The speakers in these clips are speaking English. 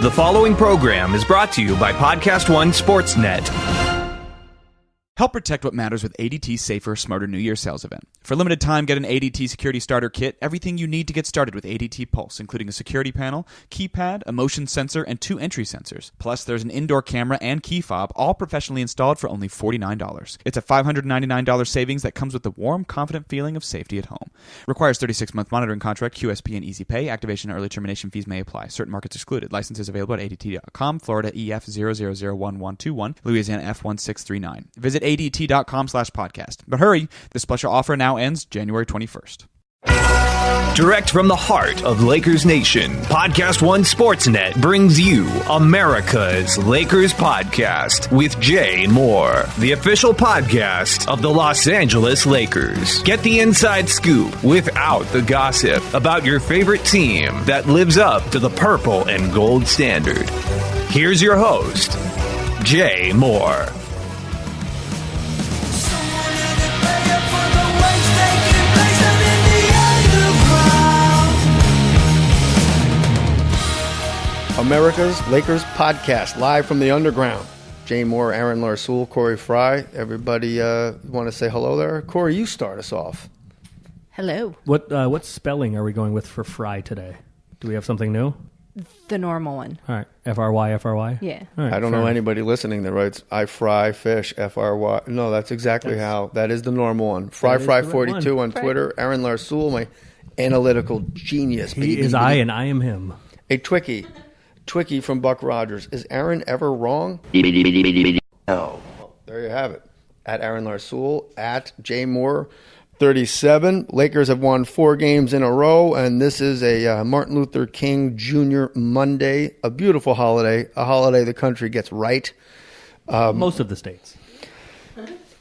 The following program is brought to you by Podcast One Sportsnet. Help protect what matters with ADT's Safer, Smarter New Year sales event. For a limited time, get an ADT Security Starter Kit, everything you need to get started with ADT Pulse, including a security panel, keypad, a motion sensor, and 2 entry sensors. Plus, there's an indoor camera and key fob, all professionally installed for only $49. It's a $599 savings that comes with the warm, confident feeling of safety at home. Requires 36-month monitoring contract, QSP, and Easy Pay. Activation and early termination fees may apply. Certain markets excluded. Licenses available at ADT.com, Florida EF 0001121, Louisiana F1639. Visit ADT.com/podcast. But hurry, this special offer now ends January 21st. Direct from the heart of Lakers Nation, Podcast One Sportsnet brings you America's Lakers Podcast with Jay Mohr, the official podcast of the Los Angeles Lakers. Get the inside scoop without the gossip about your favorite team that lives up to the purple and gold standard. Here's your host, Jay Mohr. America's Lakers Podcast, live from the underground. Jay Mohr, Aaron Larsoul, Corey Fry. Everybody want to say hello there? Corey, you start us off. Hello. What spelling are we going with for Fry today? Do we have something new? The normal one. All right. F-R-Y, F-R-Y? Yeah. All right, I don't know anybody listening that writes, I fry fish, F-R-Y. No, that's exactly how. That is the normal one. Fry42 on Twitter. Aaron Larsoul, my analytical genius. He is I and I am him. A Twickie from Buck Rogers. Is Aaron ever wrong? No. There you have it. At Aaron Larsoul, at Jay Mohr 37. Lakers have won 4 games in a row, and this is a Martin Luther King Jr. Monday, a beautiful holiday, a holiday the country gets right. Most of the states.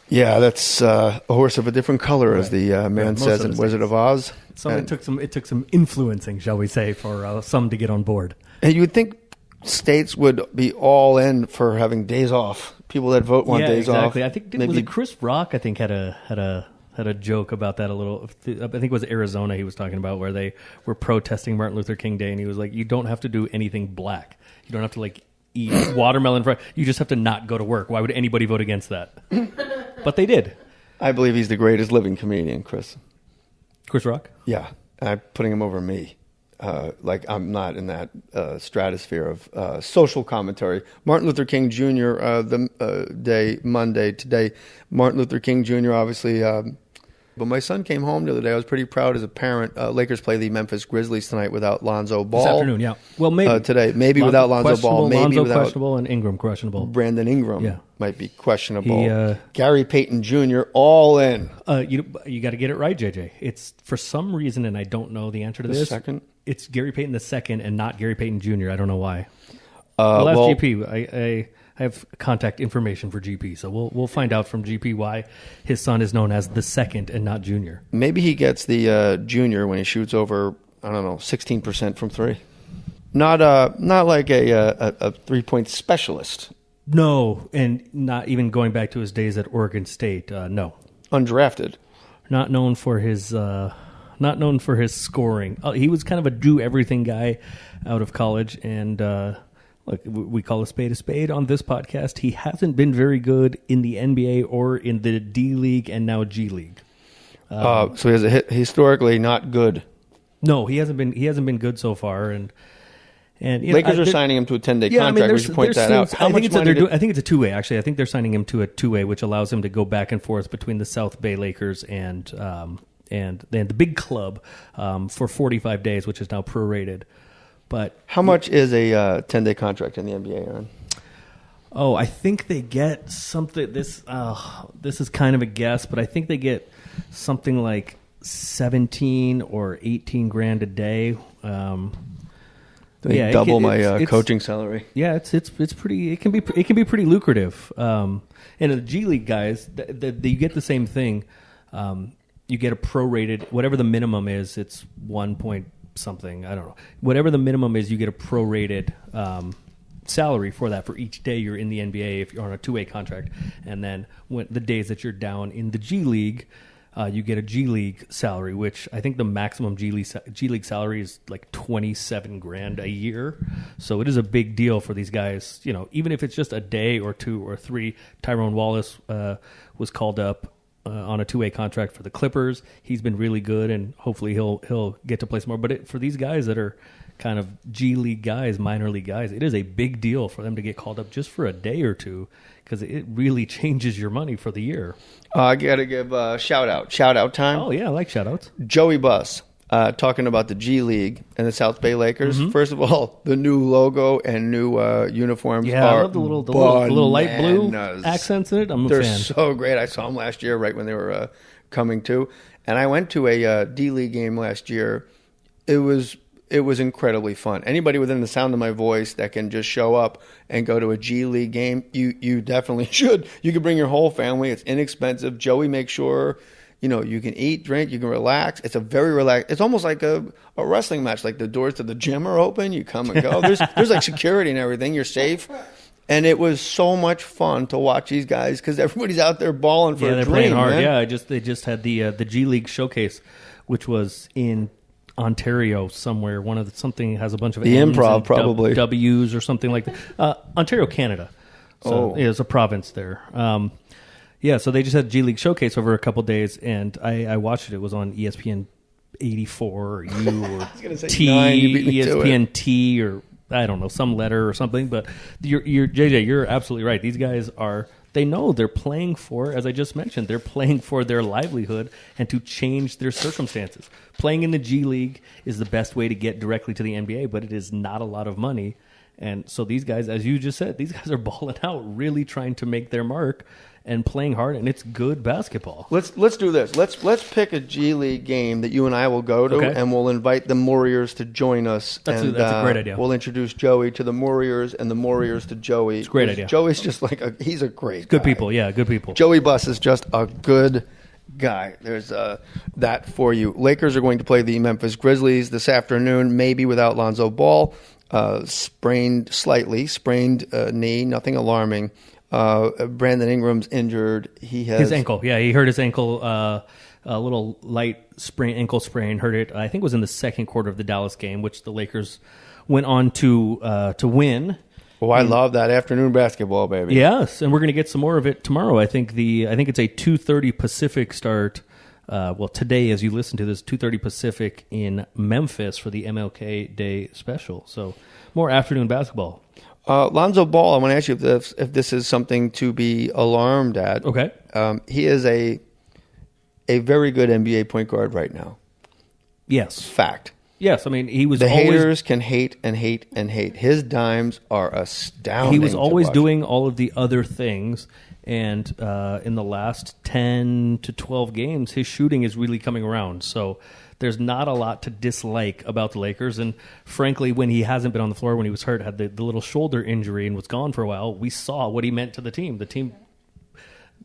Yeah, that's a horse of a different color, as the man says in Wizard of Oz. It took some influencing, shall we say, for some to get on board. And you would think states would be all in for having days off. People that vote want days exactly. off. I think was it Chris Rock? I think had a joke about that a little. I think it was Arizona he was talking about, where they were protesting Martin Luther King Day, and he was like, "You don't have to do anything black. You don't have to eat watermelon. You just have to not go to work. Why would anybody vote against that?" But they did. I believe he's the greatest living comedian, Chris. Chris Rock? Yeah, I'm putting him over me. I'm not in that stratosphere of social commentary. Martin Luther King Jr. Monday today. Martin Luther King Jr. obviously. But my son came home the other day. I was pretty proud as a parent. Lakers play the Memphis Grizzlies tonight without Lonzo Ball. This afternoon, yeah. Well, maybe today. Maybe without Lonzo Ball. Maybe Lonzo without questionable and Ingram questionable. Brandon Ingram might be questionable. Gary Payton Jr. all in. You got to get it right, JJ. It's for some reason, and I don't know the answer to this. Second. It's Gary Payton II and not Gary Payton Jr. I don't know why. We'll ask GP. I have contact information for GP, so we'll find out from GP why his son is known as the second and not Junior. Maybe he gets the Junior when he shoots over 16% from three. Not like a 3-point specialist. No, and not even going back to his days at Oregon State. No, undrafted. Not known for his. Not known for his scoring. He was kind of a do-everything guy out of college, and look, we call a spade on this podcast. He hasn't been very good in the NBA or in the D League and now G League. So he has historically not good. No, he hasn't been good so far, and Lakers are signing him to a 10-day contract. We should point that out. I think it's a two-way. Actually, I think they're signing him to a two-way, which allows him to go back and forth between the South Bay Lakers and then the big club for 45 days, which is now prorated. But how much is a 10-day contract in the NBA, Aaron? Oh, I think they get something. This is kind of a guess, but I think they get something like 17 or 18 grand a day. Double my coaching salary. Yeah, it's pretty. It can be pretty lucrative. And the G League guys, you get the same thing. You get a prorated, whatever the minimum is. It's 1 point something. I don't know. Whatever the minimum is, you get a prorated salary for that for each day you're in the NBA if you're on a two-way contract. And then when the days that you're down in the G League, you get a G League salary, which I think the maximum G League salary is like $27,000 a year. So it is a big deal for these guys. You know, even if it's just a day or 2 or 3. Tyrone Wallace was called up on a 2-way contract for the Clippers. He's been really good, and hopefully he'll get to play some more. But for these guys that are kind of G League guys, minor league guys, it is a big deal for them to get called up just for a day or two, because it really changes your money for the year. I got to give a shout-out. Shout-out time. Oh, yeah, I like shout-outs. Joey Buss, talking about the G League and the South Bay Lakers. First of all, the new logo and new uniforms Yeah, are I love the little light blue accents in it. I'm a They're fan. so great. I saw them last year right when they were coming to. And I went to a D-League game last year. It was incredibly fun. Anybody within the sound of my voice that can just show up and go to a G League game, you definitely should. You can bring your whole family. It's inexpensive. Joey makes sure, you can eat, drink, you can relax. It's a very relaxed. It's almost like a wrestling match. Like the doors to the gym are open. You come and go. There's like security and everything. You're safe. And it was so much fun to watch these guys because everybody's out there balling for a they're dream, playing hard. man. Yeah, they just had the G League showcase, which was in Ontario somewhere. Something has a bunch of The M's Improv, and probably. W's or something like that. Ontario, Canada. So it's a province there. So they just had G League showcase over a couple days, and I watched it. It was on ESPN 84 or U or T, 9, you beat me to ESPN T, or I don't know, some letter or something. But you're JJ, you're absolutely right. These guys they know they're playing for, as I just mentioned, they're playing for their livelihood and to change their circumstances. Playing in the G League is the best way to get directly to the NBA, but it is not a lot of money. And so these guys, as you just said, these guys are balling out, really trying to make their mark and playing hard, and it's good basketball. Let's do this. Let's pick a G League game that you and I will go to, Okay. and we'll invite the Warriors to join us. That's and, a great idea. We'll introduce Joey to the Warriors and the Warriors to Joey. It's a great idea. Joey's just like he's a great Good guy. people, yeah, good people. Joey Buss is just a good guy. There's that for you. Lakers are going to play the Memphis Grizzlies this afternoon, maybe without Lonzo Ball. Sprained knee, nothing alarming. Brandon Ingram's injured. He has His ankle, yeah, he hurt his ankle. A little light ankle sprain. Hurt it. I think it was in the second quarter of the Dallas game, which the Lakers went on to win. Oh, I love that afternoon basketball, baby. Yes, and we're going to get some more of it tomorrow. I think it's a 2:30 Pacific start. Today, as you listen to this, 2:30 Pacific in Memphis for the MLK Day special. So more afternoon basketball. Lonzo Ball, I want to ask you if this is something to be alarmed at. Okay. He is a very good NBA point guard right now. Yes. Fact. Yes, I mean, he was The always... haters can hate and hate and hate. His dimes are astounding. He was to always watch. doing all of the other things, and in the last 10 to 12 games, his shooting is really coming around. So there's not a lot to dislike about the Lakers. And frankly, when he hasn't been on the floor, when he was hurt, had the little shoulder injury and was gone for a while, we saw what he meant to the team. The team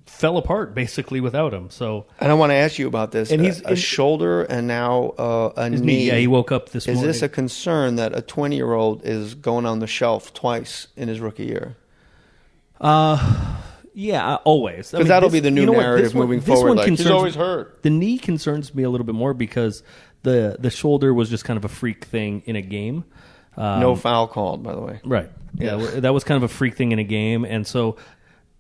fell apart basically without him. So, and I want to ask you about this. And he's a shoulder and now a his knee. Yeah, he woke up this Is morning. this a concern that a 20-year-old is going on the shelf twice in his rookie year? Yeah, always. Because that'll be the new narrative moving forward. Like, he's always hurt. The knee concerns me a little bit more because the shoulder was just kind of a freak thing in a game. No foul called, by the way. Right. Yeah, that was kind of a freak thing in a game. And so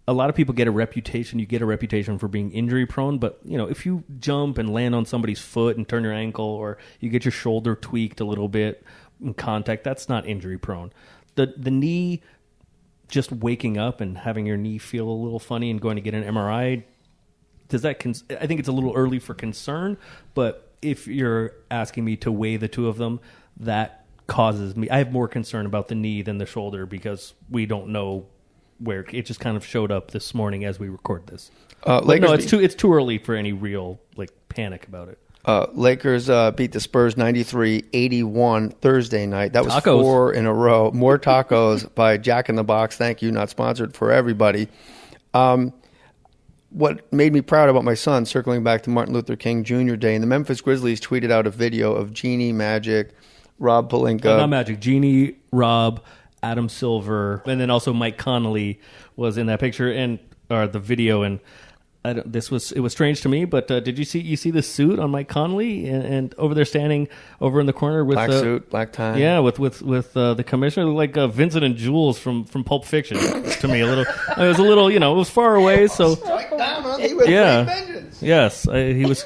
a lot of people get a reputation. You get a reputation for being injury prone. But, if you jump and land on somebody's foot and turn your ankle, or you get your shoulder tweaked a little bit in contact, that's not injury prone. The knee, just waking up and having your knee feel a little funny and going to get an MRI, I think it's a little early for concern. But if you're asking me to weigh the two of them, that causes me. I have more concern about the knee than the shoulder because we don't know where it just kind of showed up this morning as we record this. It's too early for any real panic about it. Lakers beat the Spurs 93-81 Thursday night. That was Tacos. 4 in a row. More tacos by Jack in the Box. Thank you. Not sponsored for everybody. What made me proud about my son, circling back to Martin Luther King Jr. Day, and the Memphis Grizzlies tweeted out a video of Genie, Magic, Rob Pelinka. Not Magic. Genie, Rob, Adam Silver, and then also Mike Connolly was in that picture or the video. And It was strange to me, but did you see the suit on Mike Conley and over there standing over in the corner with black suit, black tie? Yeah, with the commissioner, like Vincent and Jules from Pulp Fiction. To me, it was a little, it was far away. So Strike down on me with great vengeance. Yes, he was.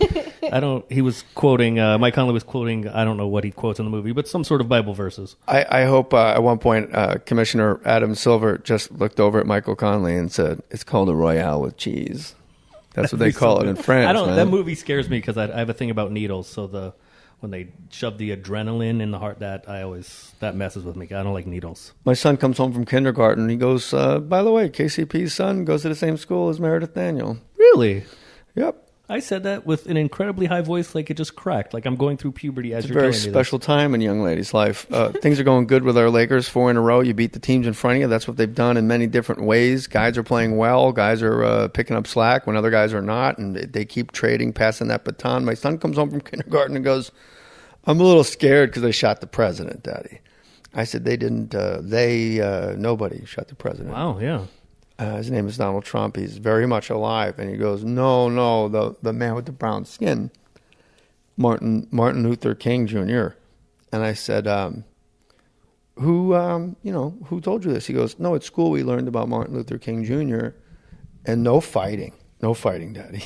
He was quoting. Mike Conley was quoting. I don't know what he quotes in the movie, but some sort of Bible verses. I hope at one point Commissioner Adam Silver just looked over at Michael Conley and said, "It's called a Royale with cheese." That's what they call it in France. Man. That movie scares me because I have a thing about needles. So when they shove the adrenaline in the heart, that messes with me. I don't like needles. My son comes home from kindergarten. And he goes, by the way, KCP's son goes to the same school as Meredith Daniel. Really? Yep. I said that with an incredibly high voice, like it just cracked, like I'm going through puberty as it's you're telling me. It's a very special time in a young lady's life. Things are going good with our Lakers, 4 in a row. You beat the teams in front of you. That's what they've done in many different ways. Guys are playing well. Guys are picking up slack when other guys are not, and they keep trading, passing that baton. My son comes home from kindergarten and goes, "I'm a little scared because they shot the president, Daddy." I said, "They didn't. Nobody shot the president." Wow, yeah. His name is Donald Trump. He's very much alive. And he goes, no, the man with the brown skin, Martin Luther King Jr. And I said, who told you this? He goes, no, at school we learned about Martin Luther King Jr. and no fighting, Daddy.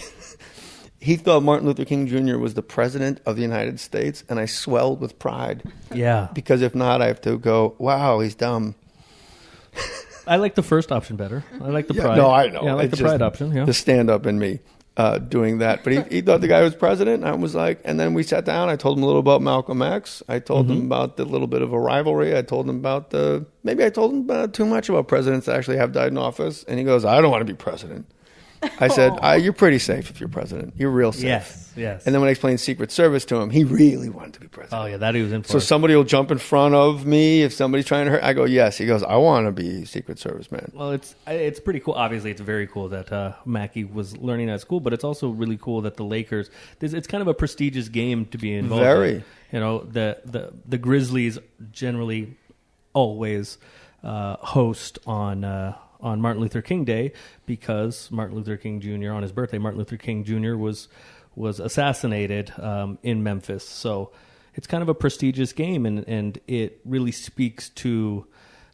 He thought Martin Luther King Jr. was the president of the United States, and I swelled with pride. Yeah. Because if not, I have to go, wow, he's dumb. I like the first option better. I like the pride. No, I know. Yeah, I like the pride option. Yeah. The stand-up in me doing that. But he thought the guy was president. And I was like, and then we sat down. I told him a little about Malcolm X. I told him about the little bit of a rivalry. I told him about maybe I told him about too much about presidents that actually have died in office. And he goes, I don't want to be president. I said, you're pretty safe if you're president. You're real safe. Yes. And then when I explained Secret Service to him, he really wanted to be president. Oh, yeah, that he was in for. So somebody will jump in front of me if somebody's trying to hurt. I go, yes. He goes, I want to be Secret Service man. Well, it's pretty cool. Obviously, it's very cool that Mackey was learning at school, but it's also really cool that the Lakers, it's kind of a prestigious game to be involved in. You know, the Grizzlies generally always host on Martin Luther King Day because Martin Luther King Jr. on his birthday, Martin Luther King Jr. was assassinated in Memphis. So it's kind of a prestigious game, and it really speaks to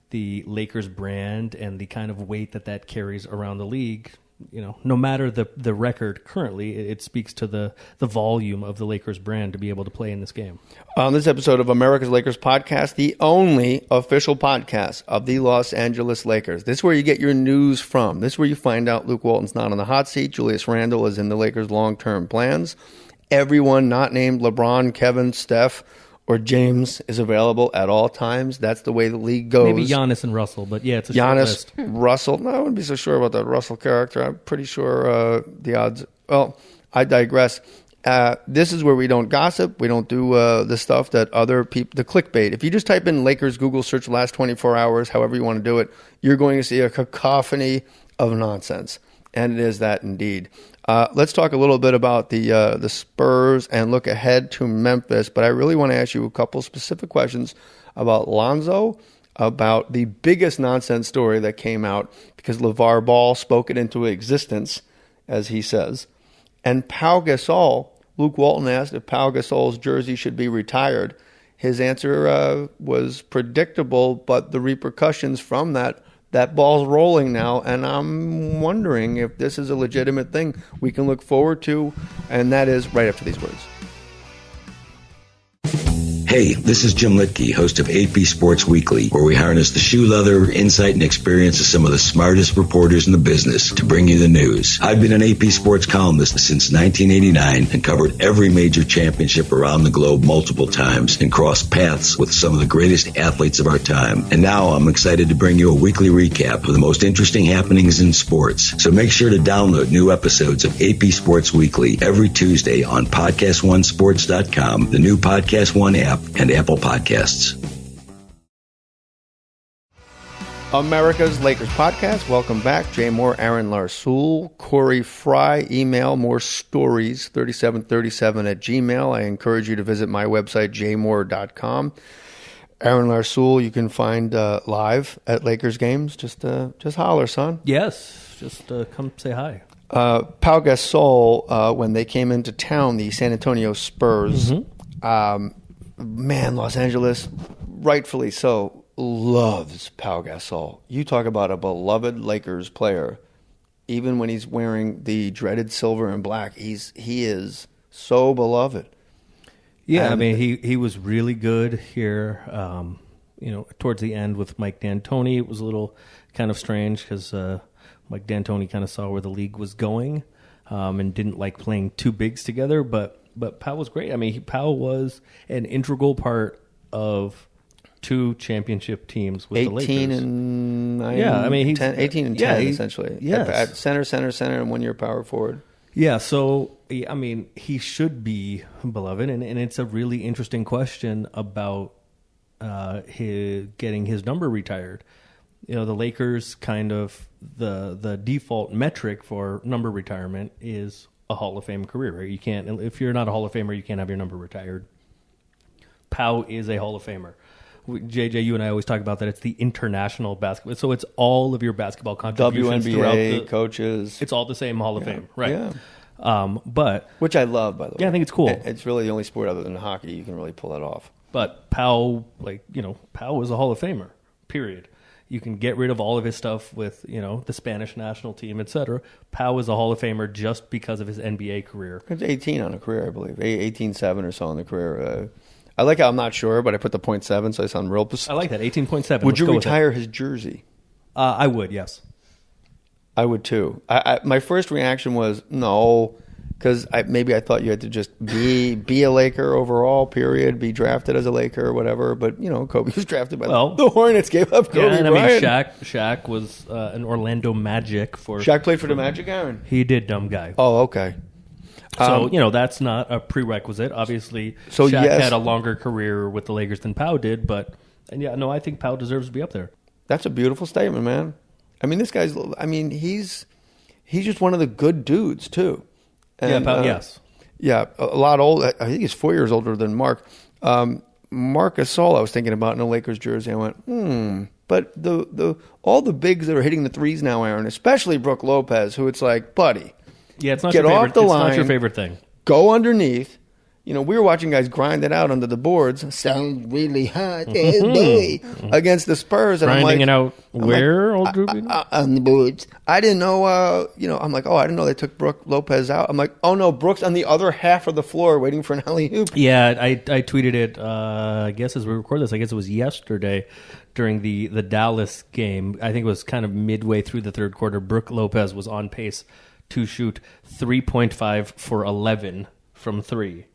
the Lakers brand and the kind of weight that carries around the league. You know, no matter the record currently, it speaks to the volume of the Lakers brand to be able to play in this game. On this episode of America's Lakers Podcast, the only official podcast of the Los Angeles Lakers. This is where you get your news from. This is where you find out Luke Walton's not on the hot seat. Julius Randle is in the Lakers' long-term plans. Everyone not named LeBron, Kevin, Steph, or James is available at all times. That's the way the league goes. Maybe Giannis and Russell, but yeah, it's a short list. Russell. No, I wouldn't be so sure about that Russell character. I'm pretty sure the odds. Well, I digress. This is where we don't gossip. We don't do the stuff that other people, the clickbait. If you just type in Lakers Google search the last 24 hours, however you want to do it, you're going to see a cacophony of nonsense. And it is that indeed. Let's talk a little bit about the Spurs and look ahead to Memphis. But I really want to ask you a couple specific questions about Lonzo, about the biggest nonsense story that came out because LeVar Ball spoke it into existence, as he says. And Pau Gasol, Luke Walton asked if Pau Gasol's jersey should be retired. His answer was predictable, but the repercussions from that ball's rolling now, and I'm wondering if this is a legitimate thing we can look forward to, and that is right after these words. Hey, this is Jim Litke, host of AP Sports Weekly, where we harness the shoe leather, insight, and experience of some of the smartest reporters in the business to bring you the news. I've been an AP Sports columnist since 1989 and covered every major championship around the globe multiple times and crossed paths with some of the greatest athletes of our time. And now I'm excited to bring you a weekly recap of the most interesting happenings in sports. So make sure to download new episodes of AP Sports Weekly every Tuesday on PodcastOneSports.com, the new Podcast One app, and Apple Podcasts. America's Lakers Podcast. Welcome back. Jay Mohr, Aaron Larsoul, Corey Fry. Email morestories3737@gmail. I encourage you to visit my website, jmohr.com. Aaron Larsoul, you can find live at Lakers games. Just holler, son. Yes, just come say hi. Pau Gasol, when they came into town, the San Antonio Spurs, man, Los Angeles, rightfully so, loves Pau Gasol. You talk about a beloved Lakers player. Even when he's wearing the dreaded silver and black, he is so beloved. Yeah, And I mean, he was really good here. Towards the end with Mike D'Antoni, it was a little kind of strange because Mike D'Antoni kind of saw where the league was going and didn't like playing two bigs together. But Pau was great. I mean, Pau was an integral part of two championship teams with the Lakers. 18 and 9, yeah, I mean, he's 18 and 10 essentially. Yes. At center, and 1 year power forward. Yeah, so I mean, he should be beloved, and it's a really interesting question about getting his number retired. The Lakers kind of the default metric for number retirement is a Hall of Fame career. Right? You can't, if you're not a Hall of Famer, you can't have your number retired. Pau is a Hall of Famer. JJ, you and I always talk about that. It's the international basketball. So it's all of your basketball contributions throughout WNBA coaches. It's all the same Hall of Fame, right? Yeah. But which I love, by the way. Yeah, I think it's cool. It's really the only sport other than hockey you can really pull that off. But Pau, Pau is a Hall of Famer. Period. You can get rid of all of his stuff with, the Spanish national team, etc. Pau is a Hall of Famer just because of his NBA career. It's 18 on a career, I believe. 18.7 or so on the career. I like how I'm not sure, but I put the 0.7, so I sound real. I like that, 18.7. Would you retire his jersey? I would, yes. I would too. My first reaction was no, because maybe I thought you had to just be a Laker overall, period, be drafted as a Laker or whatever. But, Kobe was drafted by the Hornets, gave up Kobe Bryant. I mean, Shaq was an Orlando Magic for... Shaq played for the Magic, Aaron? He did, dumb guy. Oh, okay. So, that's not a prerequisite. Obviously, Shaq had a longer career with the Lakers than Pau did, but I think Pau deserves to be up there. That's a beautiful statement, man. I mean, this guy's, he's just one of the good dudes, too. And, Pau, yes. Yeah, a lot old. I think he's 4 years older than Mark. Marc Gasol, I was thinking about in a Lakers jersey. I went, But all the bigs that are hitting the threes now, Aaron, especially Brook Lopez, who it's like, buddy, yeah, it's not get your favorite. off the line. It's not your favorite thing. Go underneath. We were watching guys grind it out under the boards. Sound really hot, boy, against the Spurs. And Grinding it out where, old groupie? On the boards. I didn't know, I'm like, I didn't know they took Brook Lopez out. I'm like, oh, no, Brook's on the other half of the floor waiting for an alley-oop. Yeah, I tweeted it, I guess as we record this, I guess it was yesterday during the Dallas game. I think it was kind of midway through the third quarter. Brook Lopez was on pace to shoot 3.5 for 11 from three,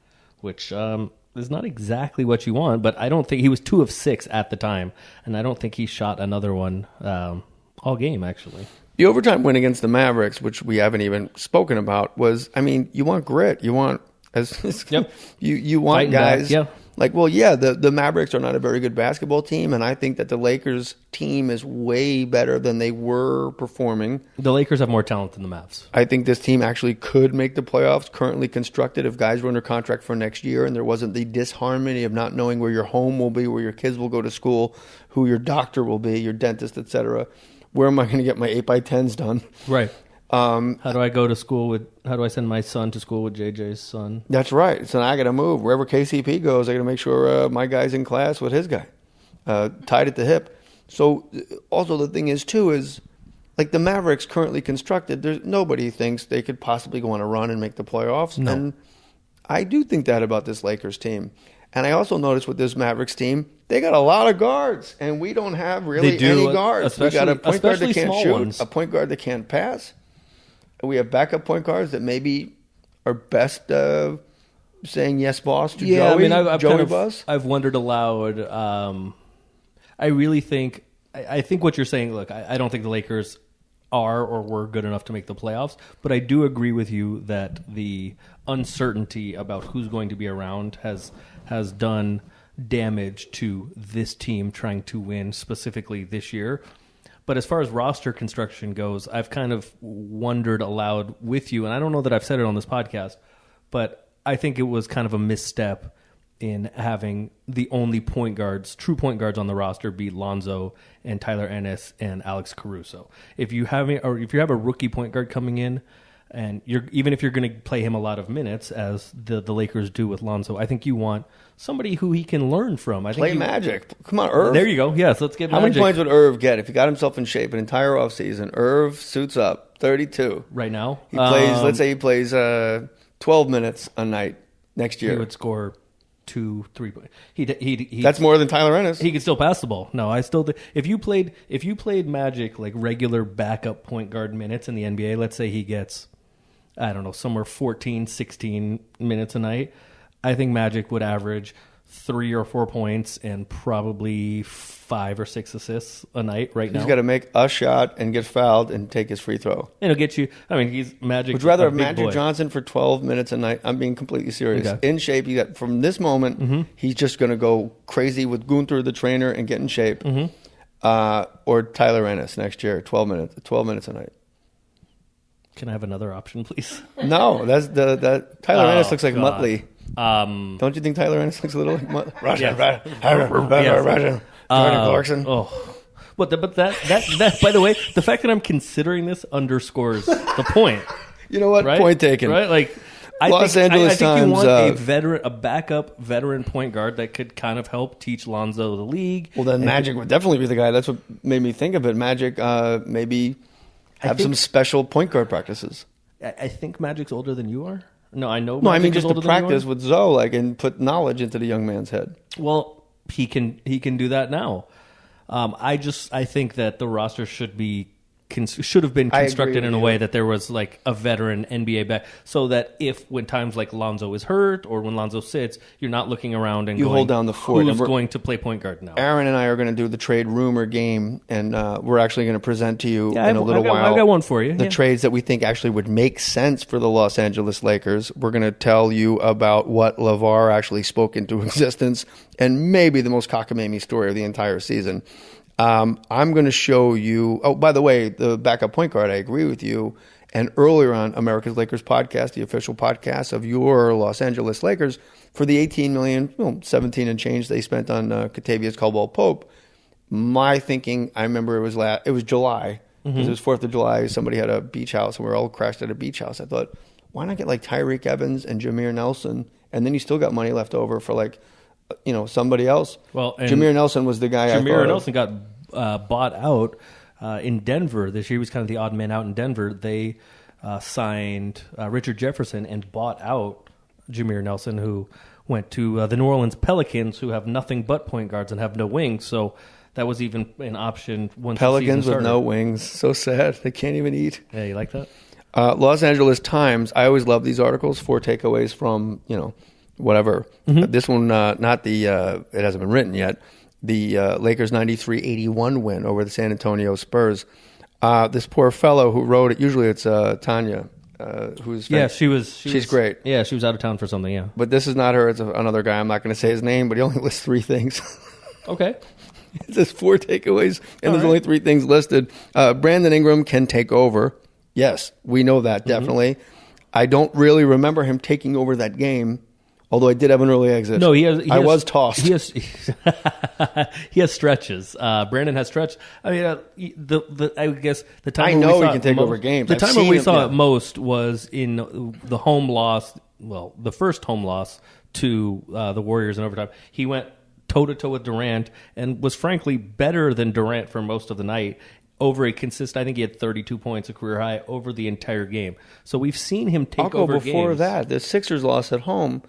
which is not exactly what you want, but I don't think he was 2 of 6 at the time, and I don't think he shot another one all game, actually. The overtime win against the Mavericks, which we haven't even spoken about, was, you want grit. You want, you want fighting guys. Back, the Mavericks are not a very good basketball team, and I think that the Lakers team is way better than they were performing. The Lakers have more talent than the Mavs. I think this team actually could make the playoffs, currently constructed, if guys were under contract for next year and there wasn't the disharmony of not knowing where your home will be, where your kids will go to school, who your doctor will be, your dentist, etc. Where am I going to get my 8x10s done? Right. How do I go to school how do I send my son to school with JJ's son? That's right. So now I got to move. Wherever KCP goes, I got to make sure my guy's in class with his guy, tied at the hip. So also the thing is, too, is like the Mavericks currently constructed, nobody thinks they could possibly go on a run and make the playoffs. No. And I do think that about this Lakers team. And I also noticed with this Mavericks team, they got a lot of guards, and we don't have really any guards. We got a point guard that can't shoot, a point guard that can't pass. We have backup point guards that maybe are best saying yes, boss to Joey. I've wondered aloud. I really think I think what you're saying. Look, I don't think the Lakers are or were good enough to make the playoffs, but I do agree with you that the uncertainty about who's going to be around has done damage to this team trying to win specifically this year. But as far as roster construction goes, I've kind of wondered aloud with you, and I don't know that I've said it on this podcast, but I think it was kind of a misstep in having the only true point guards on the roster be Lonzo and Tyler Ennis and Alex Caruso. If you have a rookie point guard coming in, And even if you're going to play him a lot of minutes, as the Lakers do with Lonzo, I think you want somebody who he can learn from. Play Magic. Come on, Irv. There you go. Yes, let's get How Magic. many points would Irv get if he got himself in shape an entire offseason? Irv suits up, 32. Right now? He plays, let's say he plays 12 minutes a night next year. He would score 2-3 points. He That's more than Tyler Ennis. He could still pass the ball. No, I still. If you played Magic like regular backup point guard minutes in the NBA, let's say he gets, I don't know, somewhere 14, 16 minutes a night, I think Magic would average 3 or 4 points and probably 5 or 6 assists a night right now. He's got to make a shot and get fouled and take his free throw. And it'll get you. I mean, he's Magic. Would you rather have big Magic boy. Johnson for 12 minutes a night? I'm being completely serious. Okay. In shape, you got from this moment, he's just going to go crazy with Gunther, the trainer, and get in shape. Or Tyler Ennis next year, 12 minutes a night. Can I have another option, please? No, that's that Tyler Ennis looks like God. Muttley. Don't you think Tyler Ennis looks a little like Muttley? Roger Clarkson. Oh, but that by the way, the fact that I'm considering this underscores the point. You know what? Right? Point taken. Right? Like I Los think Angeles you Times, want a backup veteran point guard that could kind of help teach Lonzo the league. Well, then Magic would definitely be the guy. That's what made me think of it. Magic maybe have some special point guard practices. I think Magic's older than you are. No, I know. No, I mean Magic is just to older than you practice are. with Zoe, like, and put knowledge into the young man's head. Well, he can do that now. I think that the roster should have been constructed in a way that there was like a veteran NBA back, so that if when times like Lonzo is hurt or when Lonzo sits, you're not looking around and You going, hold down the fort. Who's going to play point guard now? Aaron and I are going to do the trade rumor game, and we're actually going to present to you in a little while. I've got one for you. The trades that we think actually would make sense for the Los Angeles Lakers. We're going to tell you about what LeVar actually spoke into existence, and maybe the most cockamamie story of the entire season. I'm going to show you. Oh, by the way, the backup point guard. I agree with you. And earlier on America's Lakers podcast, the official podcast of your Los Angeles Lakers, for the $18 million, 17 and change they spent on Kentavious Caldwell-Pope. My thinking, I remember it was July because it was 4th of July. Somebody had a beach house, and we were all crashed at a beach house. I thought, why not get like Tyreek Evans and Jameer Nelson, and then you still got money left over for like, somebody else. Well, and Jameer Nelson was the guy. Jameer Nelson got bought out in Denver this year. He was kind of the odd man out in Denver. They signed Richard Jefferson and bought out Jameer Nelson, who went to the New Orleans Pelicans, who have nothing but point guards and have no wings. So that was even an option once Pelicans the season with no wings. So sad. They can't even eat. Yeah, you like that? Los Angeles Times. I always love these articles. 4 takeaways from, whatever. This one, not the, it hasn't been written yet. The Lakers 93-81 win over the San Antonio Spurs. This poor fellow who wrote it, usually it's Tanya, who's... She's great. Yeah, she was out of town for something, yeah. But this is not her, it's another guy. I'm not going to say his name, but he only lists 3 things. Okay. It says 4 takeaways, and there's only 3 things listed. Brandon Ingram can take over. Yes, we know that, definitely. I don't really remember him taking over that game, although I did have an early exit. No, I was tossed. He has stretches. Brandon has stretch. I mean, I guess the time I when know we saw he can it take most, over games. The I've time when seen we him, saw yeah. it most was in the home loss. Well, the first home loss to the Warriors in overtime. He went toe-to-toe with Durant and was frankly better than Durant for most of the night. Over a consistent, I think he had 32 points, a career high, over the entire game. So we've seen him take I'll go over before games. that. The Sixers lost at home.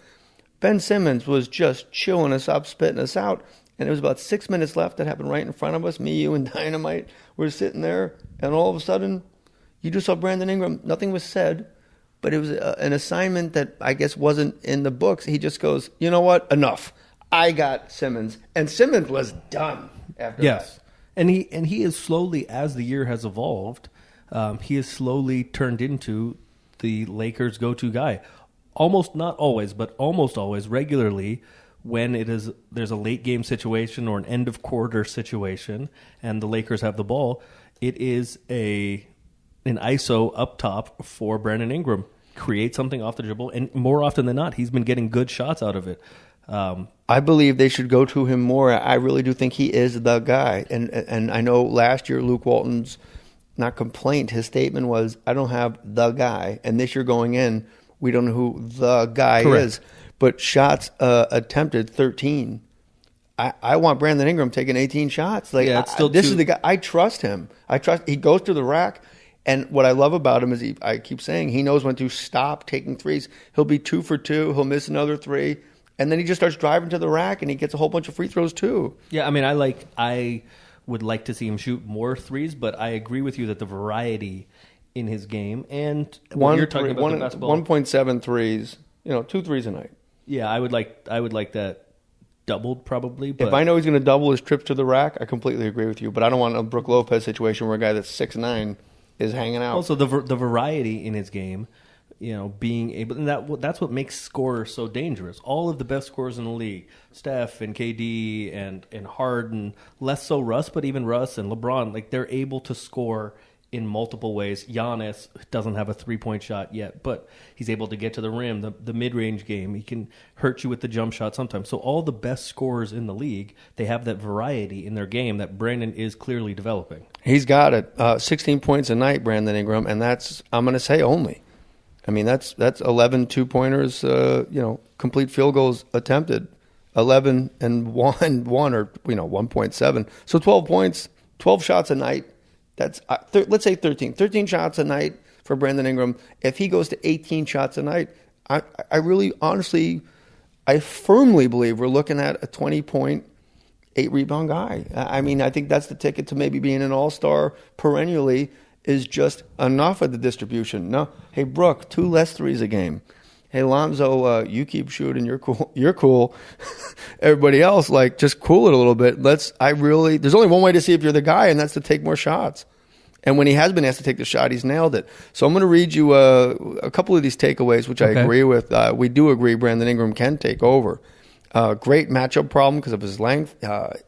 Ben Simmons was just chilling us up, spitting us out. And there was about 6 minutes left. That happened right in front of us. Me, you, and Dynamite were sitting there. And all of a sudden, you just saw Brandon Ingram. Nothing was said. But it was an assignment that I guess wasn't in the books. He just goes, you know what? Enough. I got Simmons. And Simmons was done after that. And he is slowly, as the year has evolved, he has slowly turned into the Lakers' go-to guy. Almost, not always, but almost always, regularly, when there's a late game situation or an end of quarter situation, and the Lakers have the ball, it is an ISO up top for Brandon Ingram. Create something off the dribble, and more often than not, he's been getting good shots out of it. I believe they should go to him more. I really do think he is the guy. And I know last year Luke Walton's not complaint. His statement was, I don't have the guy. And this year going in, we don't know who the guy is. But shots attempted, 13. I want Brandon Ingram taking 18 shots. Like, yeah, it's still this is the guy. I trust him. He goes to the rack. And what I love about him is I keep saying he knows when to stop taking threes. He'll be 2 for 2. He'll miss another 3. And then he just starts driving to the rack, and he gets a whole bunch of free throws too. Yeah, I mean, I would like to see him shoot more threes, but I agree with you that the variety in his game and when you're talking about the basketball, 1.7 threes, 2 threes a night. Yeah, I would like that doubled probably. But if I know he's going to double his trips to the rack, I completely agree with you. But I don't want a Brook Lopez situation where a guy that's 6'9" is hanging out. Also, the variety in his game. Being able, and that's what makes scorers so dangerous. All of the best scorers in the league, Steph and KD and Harden, less so Russ, but even Russ and LeBron, like they're able to score in multiple ways. Giannis doesn't have a 3-point shot yet, but he's able to get to the rim, the mid-range game. He can hurt you with the jump shot sometimes. So all the best scorers in the league, they have that variety in their game that Brandon is clearly developing. He's got it. 16 points a night, Brandon Ingram, and that's, I'm going to say, only. I mean, that's 11 2-pointers, complete field goals attempted, 11 and 1 or 1.7. So 12 points, 12 shots a night. That's let's say 13 shots a night for Brandon Ingram. If he goes to 18 shots a night, I really honestly, I firmly believe we're looking at a 20-point, 8-rebound guy. I mean, I think that's the ticket to maybe being an all-star perennially. Is just enough of the distribution. No, hey, Brooke, 2 less threes a game. Hey, Lonzo, you keep shooting. You're cool. You're cool. Everybody else, just cool it a little bit. There's only one way to see if you're the guy, and that's to take more shots. And when he has been asked to take the shot, he's nailed it. So I'm going to read you a couple of these takeaways, which I agree with. We do agree Brandon Ingram can take over. Great matchup problem because of his length.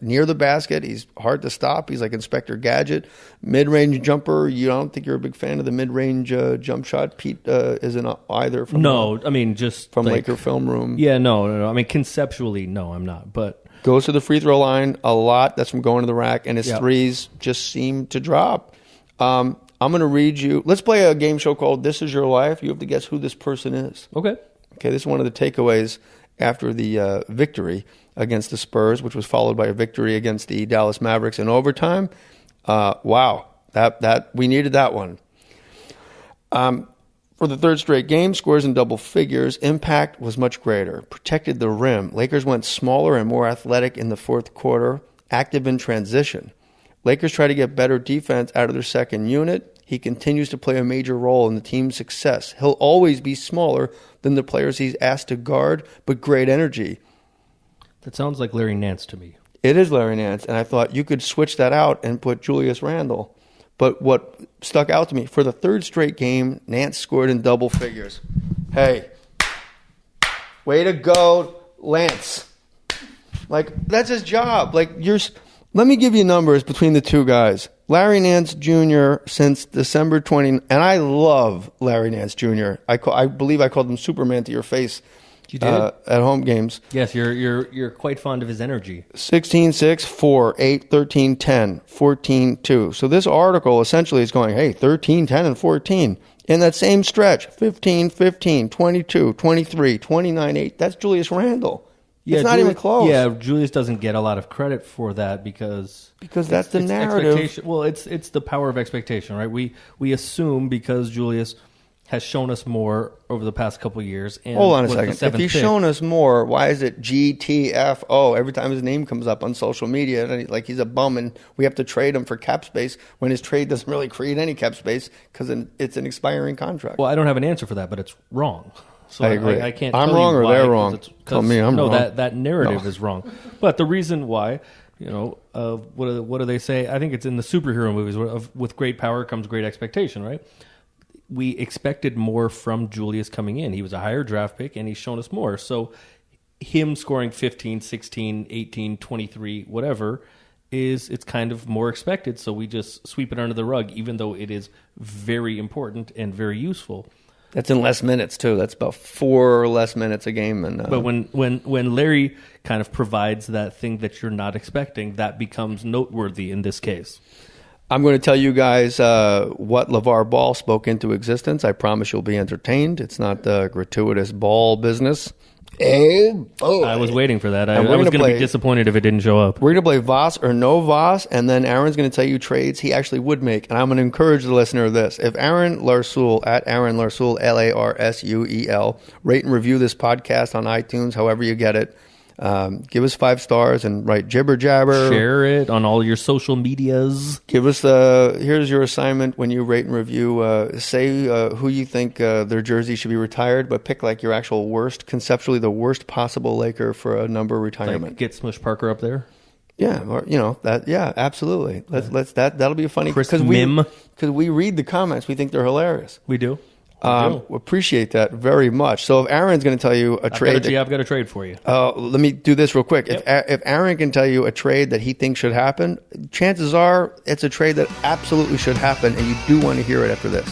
Near the basket, he's hard to stop. He's like Inspector Gadget. Mid-range jumper, I don't think you're a big fan of the mid-range jump shot. Pete isn't either. Just from Laker Film Room. Yeah, no. I mean, conceptually, no, I'm not. But goes to the free throw line a lot. That's from going to the rack, and his threes just seem to drop. I'm going to read you. Let's play a game show called This Is Your Life. You have to guess who this person is. Okay, this is one of the takeaways after the victory against the Spurs, which was followed by a victory against the Dallas Mavericks in overtime. Wow, that we needed that one. For the third straight game, scores in double figures. Impact was much greater. Protected the rim. Lakers went smaller and more athletic in the fourth quarter. Active in transition. Lakers try to get better defense out of their second unit. He continues to play a major role in the team's success. He'll always be smaller than the players he's asked to guard, but great energy. That sounds like Larry Nance to me. It is Larry Nance, and I thought you could switch that out and put Julius Randle. But what stuck out to me, for the third straight game, Nance scored in double figures. Hey, way to go, Lance. That's his job. Let me give you numbers between the two guys. Larry Nance Jr. since December 20, and I love Larry Nance Jr. I believe I called him Superman to your face. You did? At home games. Yes, you're quite fond of his energy. 16, 6, 4, 8, 13, 10, 14, 2. So this article essentially is going, hey, 13, 10, and 14. In that same stretch, 15, 15, 22, 23, 29, 8. That's Julius Randle. It's not even close. Yeah, Julius doesn't get a lot of credit for that because that's the narrative. Well, it's the power of expectation, right? We assume because Julius has shown us more over the past couple of years. And hold on a second. If he's shown us more, why is it GTFO every time his name comes up on social media? And he's a bum, and we have to trade him for cap space when his trade doesn't really create any cap space because it's an expiring contract. Well, I don't have an answer for that, but it's wrong. So I agree. I can't. I'm tell wrong you or why, they're wrong. Tell me I'm wrong. No, that narrative is wrong. But the reason why, what do they say? I think it's in the superhero movies. With great power comes great expectation, right? We expected more from Julius coming in. He was a higher draft pick, and he's shown us more. So him scoring 15, 16, 18, 23, whatever, it's kind of more expected. So we just sweep it under the rug, even though it is very important and very useful. That's in less minutes too. That's about 4 less minutes a game. But when Larry kind of provides that thing that you're not expecting, that becomes noteworthy in this case. I'm going to tell you guys what LeVar Ball spoke into existence. I promise you'll be entertained. It's not the gratuitous ball business. Oh, boy. I was waiting for that. I we're was gonna going to play- be disappointed if it didn't show up. We're going to play Voss or no Voss, and then Aaron's going to tell you trades he actually would make. And I'm going to encourage the listener of this. If Aaron Larsuel, at Aaron Larsuel, Larsuel, rate and review this podcast on iTunes, however you get it. Give us 5 stars and write jibber jabber. Share it on all your social medias. Give us here's your assignment when you rate and review. Say who you think their jersey should be retired, but pick like your actual worst, conceptually the worst possible Laker for a number retirement. Like, get Smush Parker up there. Yeah, or, that. Yeah, absolutely. Let's that'll be a funny Chris because Mim. we read the comments, we think they're hilarious. We do. Appreciate that very much. So if Aaron's going to tell you a trade, I've got a trade for you. let me do this real quick. Yep. If Aaron can tell you a trade that he thinks should happen, chances are it's a trade that absolutely should happen, and you do want to hear it after this.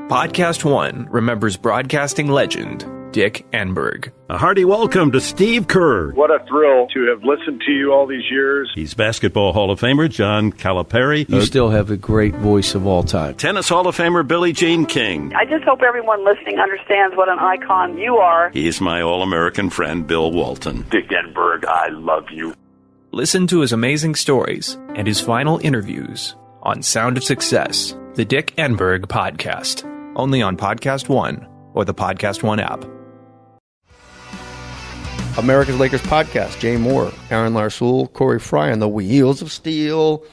Podcast One remembers broadcasting legend Dick Enberg. A hearty welcome to Steve Kerr. What a thrill to have listened to you all these years. He's Basketball Hall of Famer John Calipari. You still have the great voice of all time. Tennis Hall of Famer Billie Jean King. I just hope everyone listening understands what an icon you are. He's my All-American friend Bill Walton. Dick Enberg, I love you. Listen to his amazing stories and his final interviews on Sound of Success, the Dick Enberg podcast. Only on Podcast One or the Podcast One app. America's Lakers podcast. Jay Mohr, Aaron Larsuel, Corey Fry on the Wheels of Steel.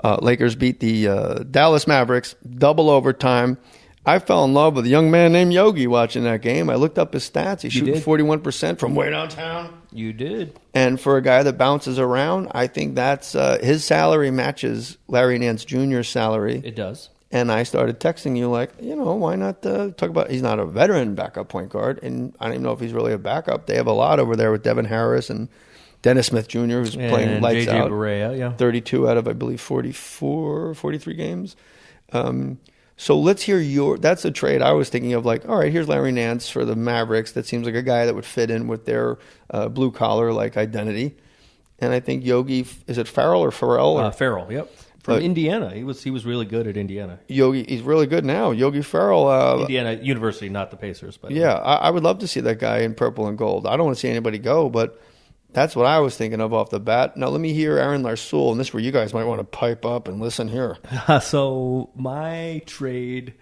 Lakers beat the Dallas Mavericks, double overtime. I fell in love with a young man named Yogi watching that game. I looked up his stats. He's shooting 41% from way downtown. You did. And for a guy that bounces around, I think that's his salary matches Larry Nance Jr.'s salary. It does. And I started texting you like, why not talk about, he's not a veteran backup point guard, and I don't even know if he's really a backup. They have a lot over there with Devin Harris and Dennis Smith Jr., who's playing lights out. Barea, yeah. 32 out of, I believe, 43 games. So let's hear that's a trade I was thinking of, like, all right, here's Larry Nance for the Mavericks. That seems like a guy that would fit in with their blue-collar like identity. And I think Yogi, is it Farrell or Farrell? Farrell, yep. From Indiana. He was really good at Indiana. Yogi, he's really good now. Yogi Farrell. Indiana University, not the Pacers. But yeah, I would love to see that guy in purple and gold. I don't want to see anybody go, but that's what I was thinking of off the bat. Now let me hear Aaron Larsuel, and this is where you guys might want to pipe up and listen here. So my trade,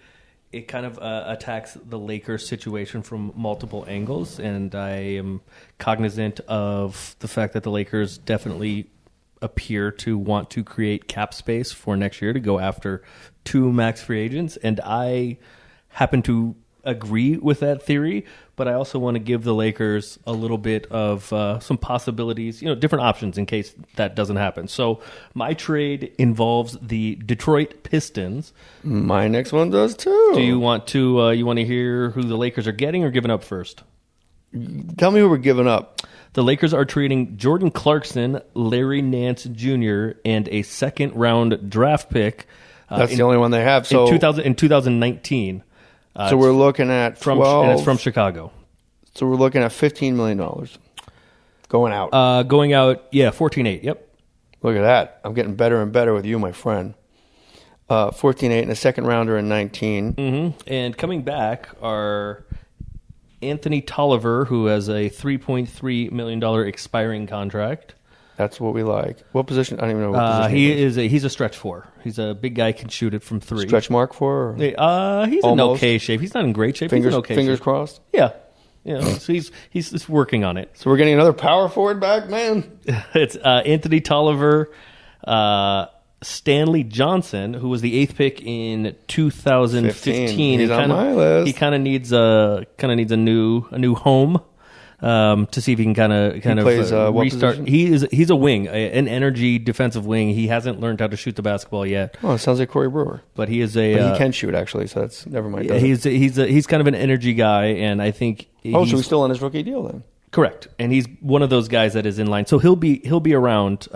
it kind of attacks the Lakers situation from multiple angles, and I am cognizant of the fact that the Lakers definitely appear to want to create cap space for next year to go after 2 max free agents, and I happen to agree with that theory, but I also want to give the Lakers a little bit of some possibilities, different options in case that doesn't happen. So my trade involves the Detroit Pistons. My next one does too. Do you want to hear who the Lakers are getting or giving up first? Tell me who we're giving up. The Lakers are trading Jordan Clarkson, Larry Nance Jr., and a second-round draft pick. That's the only one they have. So in 2019. So we're looking at 12. And it's from Chicago. So we're looking at $15 million going out. 14.8. Yep. Look at that. I'm getting better and better with you, my friend. 14.8 and a second rounder in 19. Mm-hmm. And coming back are Anthony Tolliver, who has a $3.3 million expiring contract. That's what we like. What position? I don't even know what position he's a stretch 4. He's a big guy, can shoot it from 3. Stretch mark 4? Or? He's Almost. in okay shape. He's not in great shape. Fingers, he's in okay fingers shape. crossed? Yeah. So he's just working on it. So we're getting another power forward back, man? It's Anthony Tolliver, Stanley Johnson, who was the 8th pick in 2015. He's on my list. He kind of needs a new home. To see if he can kind of restart. He's a wing, an energy defensive wing. He hasn't learned how to shoot the basketball yet. Oh, it sounds like Corey Brewer. But he is but he can shoot actually, so that's never mind. He's kind of an energy guy, and I think. So he's still on his rookie deal then. Correct, and he's one of those guys that is in line. So he'll be around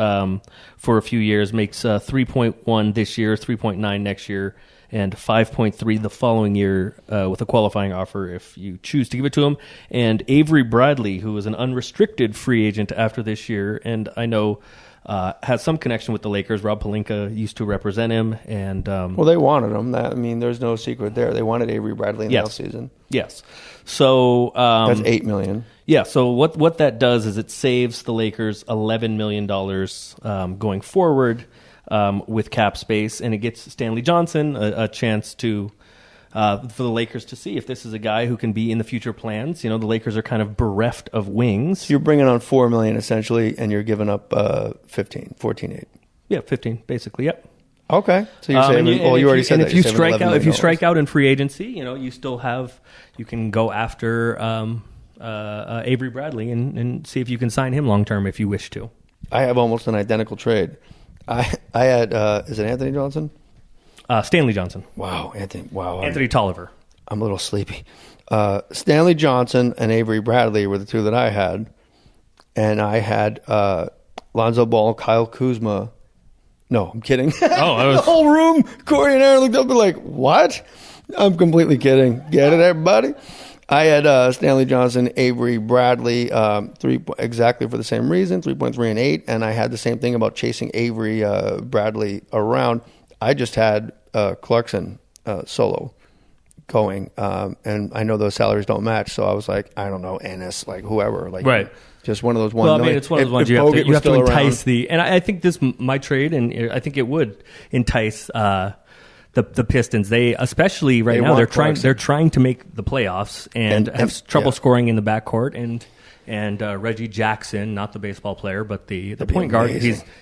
for a few years. Makes 3.1 this year, 3.9 next year, and 5.3 the following year with a qualifying offer if you choose to give it to him. And Avery Bradley, who is an unrestricted free agent after this year, and I know has some connection with the Lakers. Rob Pelinka used to represent him, and well, they wanted him. There's no secret there. They wanted Avery Bradley in the offseason. Yes. So that's $8 million. Yeah. So what that does is it saves the Lakers $11 million going forward with cap space, and it gets Stanley Johnson a chance to. For the Lakers to see if this is a guy who can be in the future plans. The Lakers are kind of bereft of wings. So you're bringing on $4 million essentially, and you're giving up 14.8. Yeah, 15 basically. Yep. Okay. So you're saying, you already said that. If you strike out in free agency, you still you can go after Avery Bradley and see if you can sign him long term if you wish to. I have almost an identical trade. I had is it Anthony Johnson? Stanley Johnson. Wow, Anthony. Wow, Anthony Tolliver. I'm a little sleepy. Stanley Johnson and Avery Bradley were the two that I had, and I had Lonzo Ball, Kyle Kuzma. No, I'm kidding. The whole room. Corey and Aaron looked up and like, what? I'm completely kidding. Get it, everybody? I had Stanley Johnson, Avery Bradley, exactly for the same reason, 3.3 and 8, and I had the same thing about chasing Avery Bradley around. I just had Clarkson solo going, and I know those salaries don't match, so I was like, I don't know, Ennis, like whoever, like right. Just one of those ones. Well, I mean, it's one of those ones you have to entice and I think this my trade, and I think it would entice the Pistons. They especially right now they're trying to make the playoffs and have trouble scoring in the backcourt and Reggie Jackson, not the baseball player, but the point guard.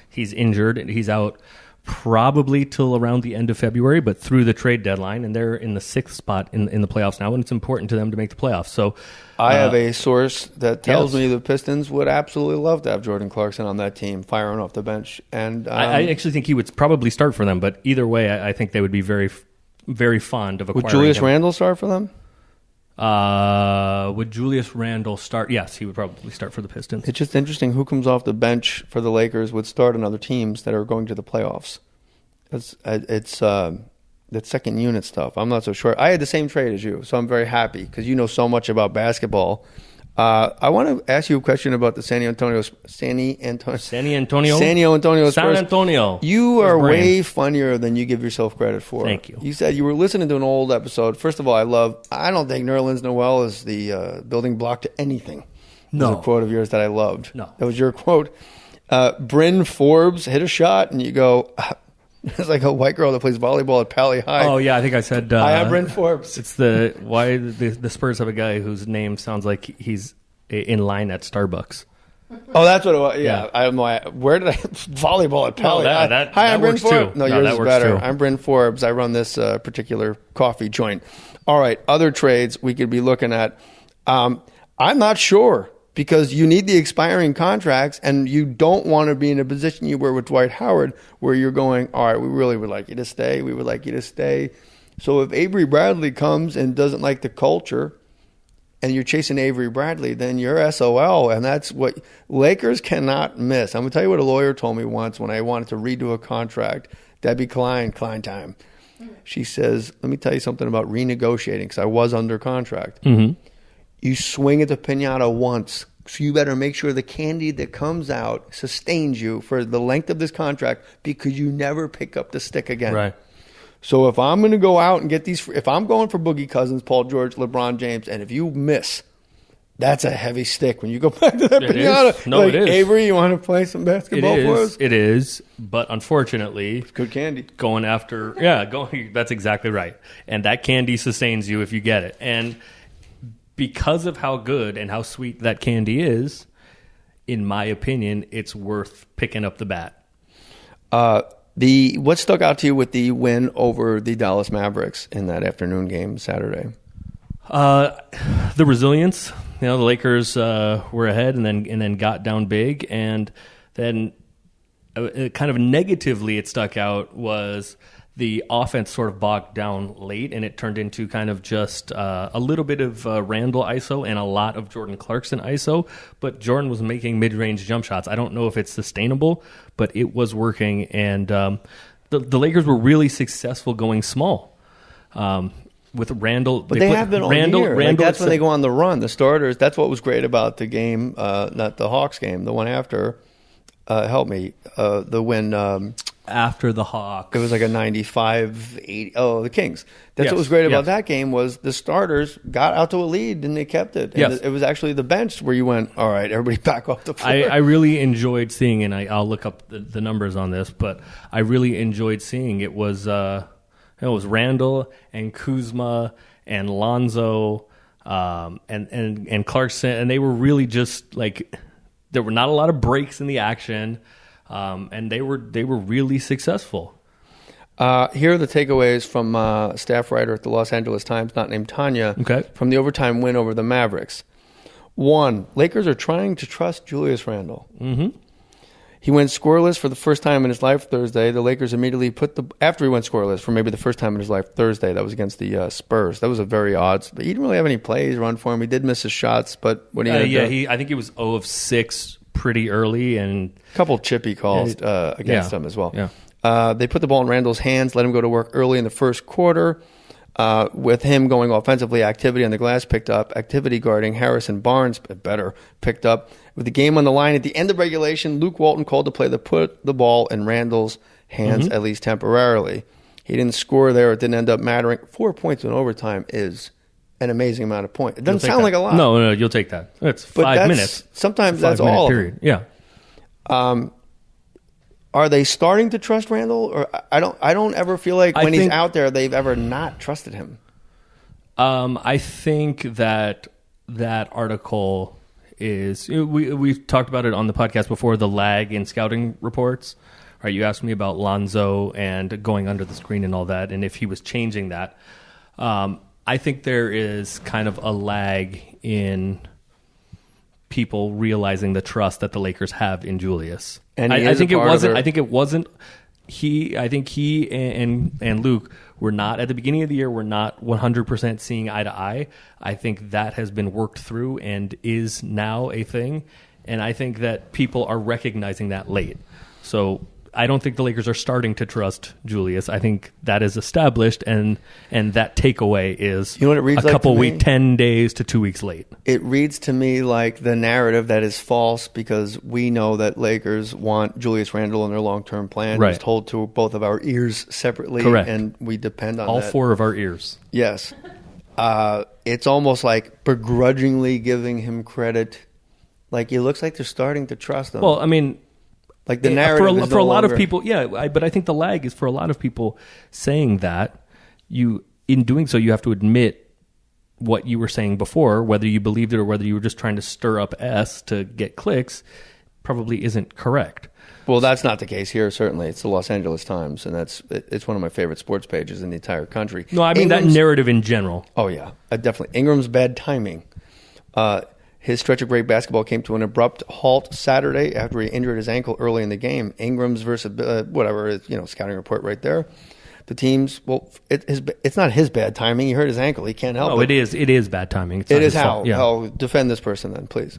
He's injured and he's out probably till around the end of February, but through the trade deadline, and they're in the 6th spot in the playoffs now, and it's important to them to make the playoffs. So I have a source that tells me the Pistons would absolutely love to have Jordan Clarkson on that team, firing off the bench. And I actually think he would probably start for them, but either way, I think they would be very, very fond of acquiring Would Julius him. Randle start for them? Would Julius Randle start? Yes, he would probably start for the Pistons. It's just interesting who comes off the bench for the Lakers would start on other teams that are going to the playoffs. It's that second unit stuff. I'm not so sure. I had the same trade as you, so I'm very happy because you know so much about basketball. I want to ask you a question about the San Antonio Spurs. You are way funnier than you give yourself credit for. Thank you. You said you were listening to an old episode. First of all, I don't think Nerlens Noel is the building block to anything. No. That was a quote of yours that I loved. No. That was your quote. Bryn Forbes hit a shot, and you go, it's like a white girl that plays volleyball at Pally High. Oh, yeah, I think I said... I have Bryn Forbes. It's why the Spurs have a guy whose name sounds like he's in line at Starbucks. Oh, that's what it was. Yeah. I don't know. Where did I... Volleyball at Pally High. Hi, I'm Bryn Forbes. No, yours is better. Too. I'm Bryn Forbes. I run this particular coffee joint. All right, other trades we could be looking at. I'm not sure because you need the expiring contracts and you don't want to be in a position you were with Dwight Howard where you're going, all right, we really would like you to stay. We would like you to stay. So if Avery Bradley comes and doesn't like the culture and you're chasing Avery Bradley, then you're SOL. And that's what Lakers cannot miss. I'm going to tell you what a lawyer told me once when I wanted to redo a contract. Debbie Klein time. She says, let me tell you something about renegotiating because I was under contract. Mm-hmm. You swing at the piñata once, so you better make sure the candy that comes out sustains you for the length of this contract because you never pick up the stick again. Right. So if I'm going to go out and get these, if I'm going for Boogie Cousins, Paul George, LeBron James, and if you miss, that's a heavy stick when you go back to that piñata. No, it is. Avery, you want to play some basketball for us? It is, but unfortunately, it's good candy. That's exactly right. And that candy sustains you if you get it. And because of how good and how sweet that candy is, in my opinion, it's worth picking up the bat. What stuck out to you with the win over the Dallas Mavericks in that afternoon game Saturday? The resilience. The Lakers were ahead and then got down big, and then kind of negatively it stuck out was the offense sort of bogged down late, and it turned into kind of just a little bit of Randall ISO and a lot of Jordan Clarkson ISO, but Jordan was making mid-range jump shots. I don't know if it's sustainable, but it was working, and the Lakers were really successful going small. With Randall, but they have been all year. That's when they go on the run. The starters. That's what was great about the game, not the Hawks game, the one after. help me, the win. After the Hawks. It was like a 95-80. Oh, the Kings. That's Yes, what was great about yes. that game was the starters got out to a lead and they kept it. And Yes. it was actually the bench where you went, all right, everybody back off the floor. I really enjoyed seeing, and I'll look up the numbers on this, but I really enjoyed seeing it was Randall and Kuzma and Lonzo and Clarkson, and they were really just like there were not a lot of breaks in the action, and they were really successful. Here are the takeaways from staff writer at the Los Angeles Times, not named Tanya, from the overtime win over the Mavericks. 1, Lakers are trying to trust Julius Randle. Mm-hmm. He went scoreless for the first time in his life Thursday. The Lakers immediately after he went scoreless for maybe the first time in his life Thursday, that was against the Spurs. That was a very odd. He didn't really have any plays run for him. He did miss his shots, but what do you I think he was 0 of 6 pretty early, and a couple chippy calls against him as well. Yeah. They put the ball in Randall's hands, let him go to work early in the first quarter. With him going offensively, activity on the glass picked up. Activity guarding Harrison Barnes, better, picked up. With the game on the line at the end of regulation, Luke Walton called the play to put the ball in Randall's hands, at least temporarily. He didn't score there. It didn't end up mattering. 4 points in overtime is an amazing amount of points. It doesn't sound like a lot. No, you'll take that. That's 5 minutes. Sometimes that's all. Period. Yeah. Are they starting to trust Randall? Or I don't ever feel like when he's out there, they've ever not trusted him. I think that article is we've talked about it on the podcast before, the lag in scouting reports. Right, you asked me about Lonzo and going under the screen and all that, and if he was changing that. I think there is kind of a lag in people realizing the trust that the Lakers have in Julius. And I think it wasn't. I think it wasn't. I think he and Luke were not at the beginning of the year. We're not 100% seeing eye to eye. I think that has been worked through and is now a thing. And I think that people are recognizing that late. So I don't think the Lakers are starting to trust Julius. I think that is established, and that takeaway is what it reads a couple like weeks, 10 days to 2 weeks late. It reads to me like the narrative that is false because we know that Lakers want Julius Randle in their long-term plan. Right. It was told to both of our ears separately, Correct. and we depend on all that. 4 of our ears. Yes. It's almost like begrudgingly giving him credit. Like it looks like they're starting to trust him. Well, I mean, like the narrative for a lot of people, but I think the lag is for a lot of people saying that in doing so, you have to admit what you were saying before, whether you believed it or whether you were just trying to stir up S to get clicks, probably isn't correct. Well, that's not the case here, certainly. It's the Los Angeles Times, and it's one of my favorite sports pages in the entire country. No, I mean that narrative in general. Oh, yeah, definitely. Ingram's bad timing. His stretch of great basketball came to an abrupt halt Saturday after he injured his ankle early in the game. Ingram's versus scouting report right there. The teams, it's not his bad timing. He hurt his ankle. He can't help it. It is bad timing. It is how. Yeah. I'll defend this person then, please.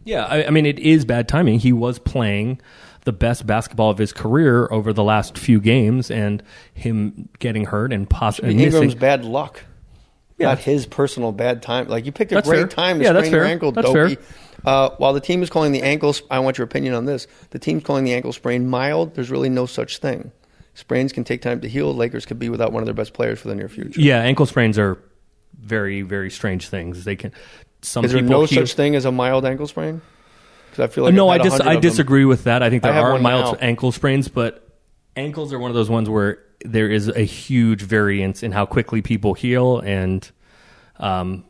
Yeah, I mean, it is bad timing. He was playing the best basketball of his career over the last few games, and him getting hurt and possibly missing. Ingram's bad luck. Yeah. Not his personal bad time. Like, you picked a That's great fair. time to Yeah, that's sprain your fair. ankle, That's dopey. fair. While the team is calling the ankles, I want your opinion on this. The team's calling the ankle sprain mild. There's really no such thing. Sprains can take time to heal. Lakers could be without one of their best players for the near future. Yeah, ankle sprains are very, very strange things. They can. Is there no such thing as a mild ankle sprain? Because I feel like no, I've had 100 I of them. disagree with that. I think there are mild now. ankle sprains, but ankles are one of those ones where there is a huge variance in how quickly people heal, and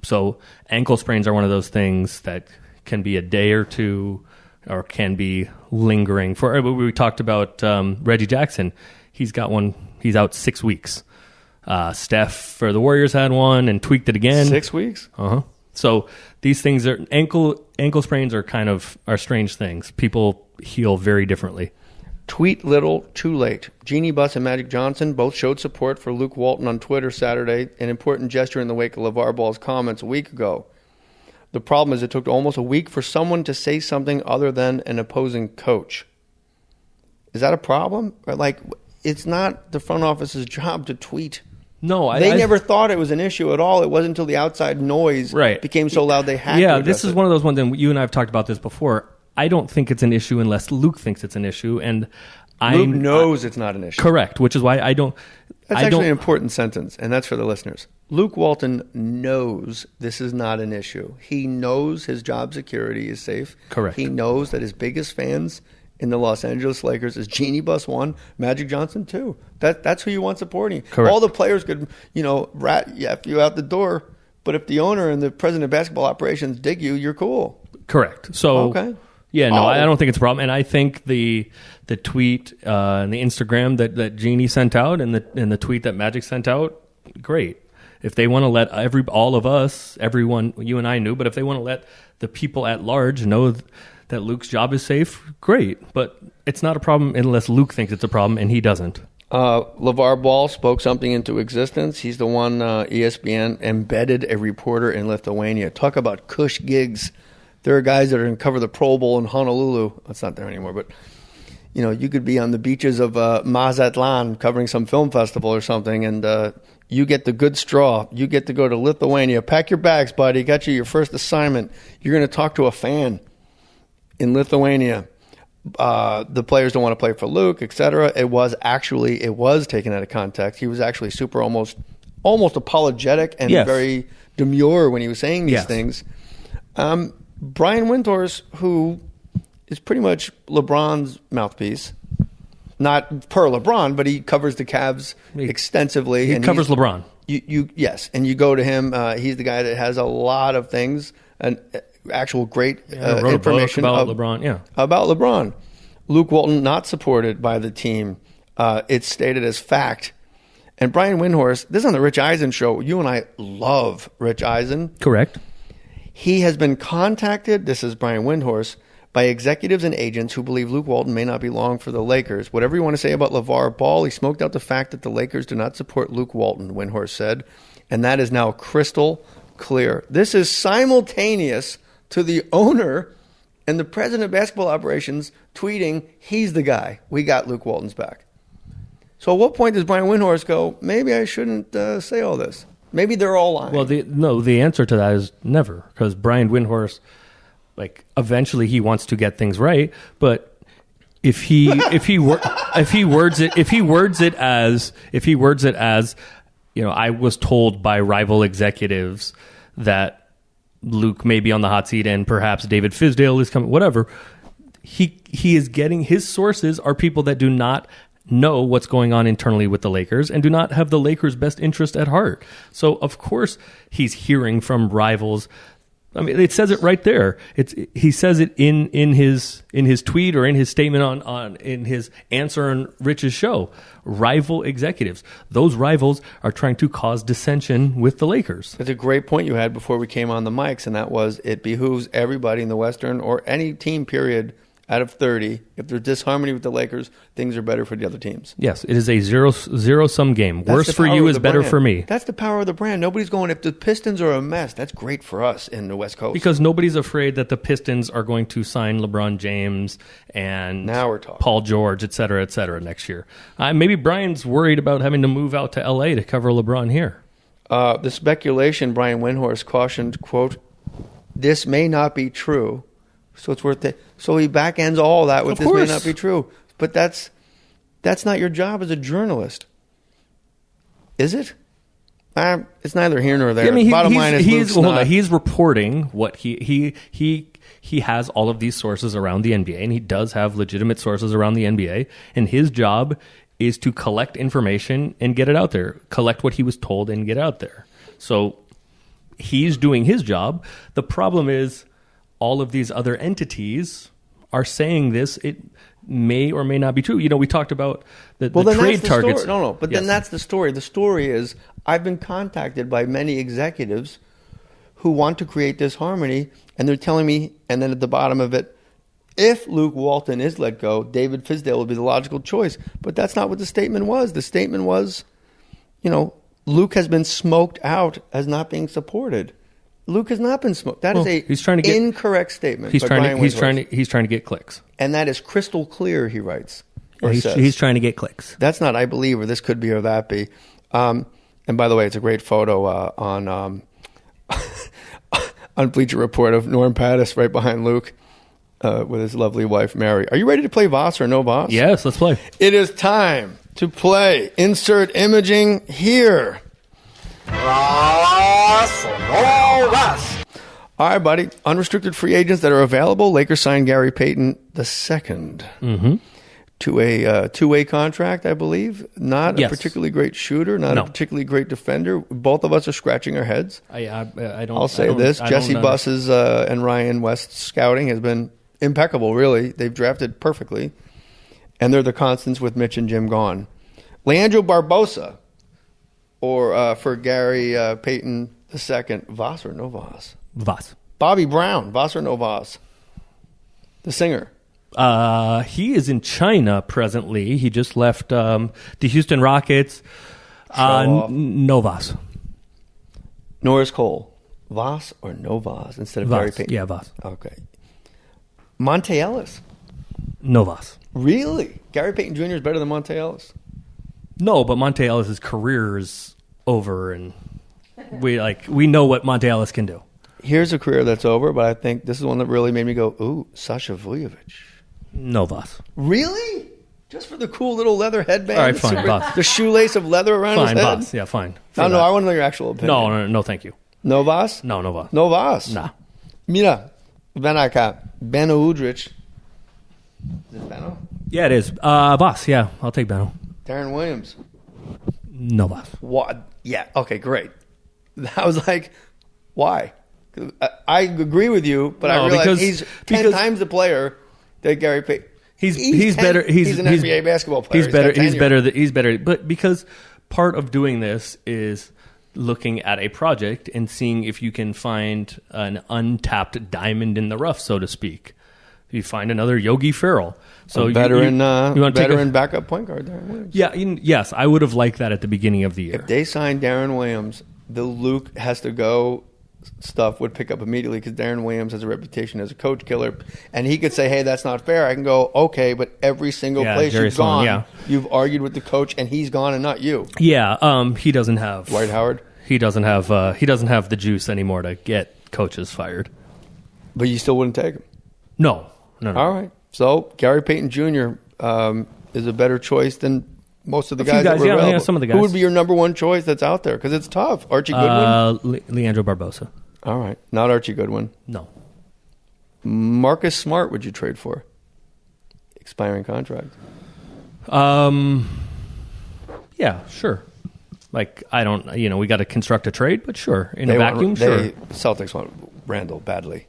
so ankle sprains are one of those things that can be a day or two, or can be lingering. We talked about Reggie Jackson. He's got one. He's out 6 weeks. Steph for the Warriors had one and tweaked it again. 6 weeks? Uh-huh. So these things are ankle sprains are strange things. People heal very differently. Tweet little, too late. Jeannie Buss and Magic Johnson both showed support for Luke Walton on Twitter Saturday, an important gesture in the wake of LeVar Ball's comments a week ago. The problem is it took almost a week for someone to say something other than an opposing coach. Is that a problem? Like, it's not the front office's job to tweet. No, they never thought it was an issue at all. It wasn't until the outside noise became so loud they had to Yeah, address this is it. one of those ones, and you and I have talked about this before. I don't think it's an issue unless Luke thinks it's an issue, and Luke knows it's not an issue. Correct, which is why I don't. That's actually an important sentence, and that's for the listeners. Luke Walton knows this is not an issue. He knows his job security is safe. Correct. He knows that his biggest fans in the Los Angeles Lakers is Jeannie Buss 1, Magic Johnson 2. That's who you want supporting. Correct. All the players could, rat you out the door, but if the owner and the president of basketball operations dig you, you're cool. Correct. So, okay. Yeah, no, I don't think it's a problem, and I think the tweet and the Instagram that Jeannie sent out and the tweet that Magic sent out, great. If they want to let all of us, everyone, you and I knew, but if they want to let the people at large know that Luke's job is safe, great. But it's not a problem unless Luke thinks it's a problem, and he doesn't. LeVar Ball spoke something into existence. He's the one ESPN embedded a reporter in Lithuania. Talk about cush gigs. There are guys that are going to cover the Pro Bowl in Honolulu. It's not there anymore, but you could be on the beaches of Mazatlan covering some film festival or something, and you get the good straw. You get to go to Lithuania. Pack your bags, buddy. Got you your first assignment. You're going to talk to a fan in Lithuania. The players don't want to play for Luke, etc. It was taken out of context. He was actually super almost apologetic and very demure when he was saying these things. Brian Windhorst, who is pretty much LeBron's mouthpiece, not per LeBron, but he covers the Cavs extensively. He covers LeBron. Yes, and you go to him. He's the guy that has a lot of things and actual great information about LeBron. Yeah, about LeBron. Luke Walton not supported by the team. It's stated as fact. And Brian Windhorst, this is on the Rich Eisen show. You and I love Rich Eisen. Correct. He has been contacted, this is Brian Windhorst, by executives and agents who believe Luke Walton may not be long for the Lakers. Whatever you want to say about LeVar Ball, he smoked out the fact that the Lakers do not support Luke Walton, Windhorst said, and that is now crystal clear. This is simultaneous to the owner and the president of basketball operations tweeting, he's the guy. We got Luke Walton's back. So at what point does Brian Windhorst go, maybe I shouldn't say all this? Maybe they're all lying. Well, the answer to that is never, because Brian Windhorst, eventually he wants to get things right, but if he words it as I was told by rival executives that Luke may be on the hot seat and perhaps David Fizdale is coming, whatever. He is getting, his sources are people that do not know what's going on internally with the Lakers and do not have the Lakers' best interest at heart. So of course he's hearing from rivals. I mean, it says it right there. He says it in his tweet or in his statement in his answer on Rich's show. Rival executives. Those rivals are trying to cause dissension with the Lakers. It's a great point you had before we came on the mics, and that was it behooves everybody in the Western or any team period out of 30, if there's disharmony with the Lakers, things are better for the other teams. Yes, it is a zero-sum game. Worse for you is better for me. That's the power of the brand. Nobody's going, if the Pistons are a mess, that's great for us in the West Coast. Because nobody's afraid that the Pistons are going to sign LeBron James and now we're talking. Paul George, et cetera, next year. Maybe Brian's worried about having to move out to L.A. to cover LeBron here. The speculation, Brian Windhorst cautioned, quote, this may not be true. So it's worth it. So he back ends all that with this may not be true. But that's not your job as a journalist. Is it? It's neither here nor there. Yeah, I mean, Bottom line is he's reporting what he has all of these sources around the NBA, and he does have legitimate sources around the NBA, and his job is to collect information and get it out there. Collect what he was told and get it out there. So he's doing his job. The problem is all of these other entities are saying this. It may or may not be true. We talked about the trade targets. But then that's the story. The story is I've been contacted by many executives who want to create this harmony, and they're telling me, and then at the bottom of it, if Luke Walton is let go, David Fizdale will be the logical choice. But that's not what the statement was. The statement was, Luke has been smoked out as not being supported. Luke has not been smoked. That is incorrect statement. He's trying to get clicks, and that is crystal clear. He writes. He's trying to get clicks. That's not I believe, or this could be, or that be. And by the way, it's a great photo on on Bleacher Report of Norm Pattis right behind Luke. with his lovely wife, Mary. Are you ready to play Voss or no Voss? Yes, let's play. It is time to play Insert Imaging here. Voss or no Voss? All right, buddy. Unrestricted free agents that are available. Lakers signed Gary Payton II to a two-way contract, I believe. Not a particularly great shooter, not a particularly great defender. Both of us are scratching our heads. I don't. I'll say this: Jesse Buss's and Ryan West's scouting has been impeccable. Really, they've drafted perfectly, and they're the constants with Mitch and Jim gone. Leandro Barbosa, or for Gary Payton II, Voss or no Voss? Voss. Bobby Brown, Voss or no Voss? The singer. He is in China presently. He just left the Houston Rockets. No Voss. Norris Cole, Voss or no Voss instead of Voss. Gary Payton? Yeah, Voss. Okay. Monte Ellis. No Voss. Really? Gary Payton Jr. is better than Monte Ellis? No, but Monte Ellis' career is over, and we know what Monte Ellis can do. Here's a career that's over, but I think this is one that really made me go, ooh, Sasha Vujovic. No Voss. Really? Just for the cool little leather headband? All right, fine, Voss. The shoelace of leather around his head? Fine, Voss. Yeah, fine. No, I want to know your actual opinion. No, thank you. No Voss? No Voss. No Voss? Nah. Mira, ven acá. Beno Udrich. Is it Beno? Yeah, it is. Voss, yeah. I'll take Beno. Darren Williams. No Voss. What? Yeah, okay, great. I was like, why? I agree with you, but I realize he's 10 times the player that Gary Payton. He's better. He's an NBA basketball player. He's better. But because part of doing this is looking at a project and seeing if you can find an untapped diamond in the rough, so to speak. You find another Yogi Ferrell. So veteran backup point guard, Darren Williams. Yeah, yes, I would have liked that at the beginning of the year. If they signed Darren Williams, the Luke has to go stuff would pick up immediately because Darren Williams has a reputation as a coach killer, and he could say, "Hey, that's not fair." I can go, "Okay, but every single place you've gone, you've argued with the coach, and he's gone, and not you." Yeah, he doesn't have Dwight Howard. He doesn't have the juice anymore to get coaches fired. But you still wouldn't take him. No. All right. So Gary Payton Jr. Is a better choice than most of the guys that were available. Yeah, some of the guys. Who would be your number one choice that's out there? Because it's tough. Archie Goodwin? Leandro Barbosa. All right. Not Archie Goodwin. No. Marcus Smart would you trade for? Expiring contract. Yeah, sure. Like, I don't, we got to construct a trade, but sure. In a vacuum, sure. Celtics want Randall badly.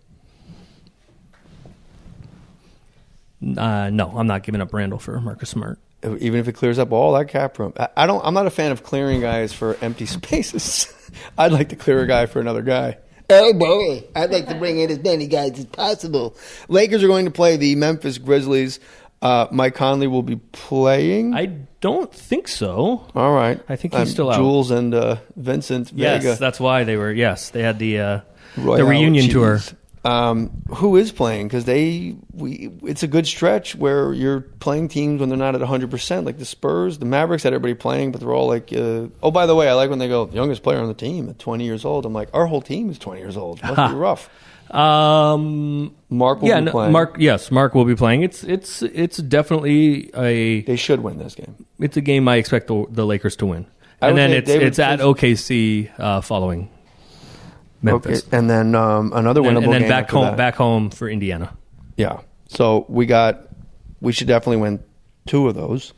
No, I'm not giving up Randall for Marcus Smart. Even if it clears up all that cap room. I'm not a fan of clearing guys for empty spaces. I'd like to clear a guy for another guy. Oh boy, I'd like to bring in as many guys as possible. Lakers are going to play the Memphis Grizzlies. Mike Conley will be playing. I don't think so. All right. I think he's still out. Jules and Vincent Vega. Yes, that's why they were. Yes, they had the reunion tour. Who is playing? Because it's a good stretch where you're playing teams when they're not at 100%, like the Spurs, the Mavericks had everybody playing, but they're all like, oh, by the way, I like when they go, youngest player on the team at 20 years old. I'm like, our whole team is 20 years old. Must be rough. Mark will be playing. Mark will be playing. It's definitely They should win this game. It's a game I expect the Lakers to win. And then it's at OKC following Memphis. Okay. And then another winnable game. And then back home for Indiana. Yeah. So we should definitely win two of those.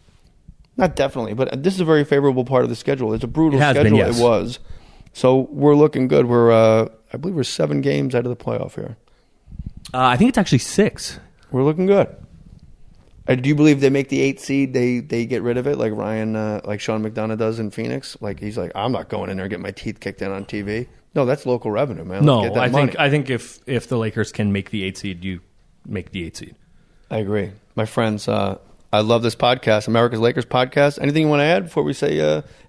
Not definitely, but this is a very favorable part of the schedule. It's a brutal schedule. Yes. It was. So we're looking good. I believe we're 7 games out of the playoff here. I think it's actually 6. We're looking good. Do you believe they make the 8th seed? They get rid of it like like Sean McDonough does in Phoenix. Like he's like, I'm not going in there and getting my teeth kicked in on TV. No, that's local revenue, man. I think if the Lakers can make the 8th seed, you make the 8th seed. I agree, my friends. I love this podcast, America's Lakers podcast. Anything you want to add before we say,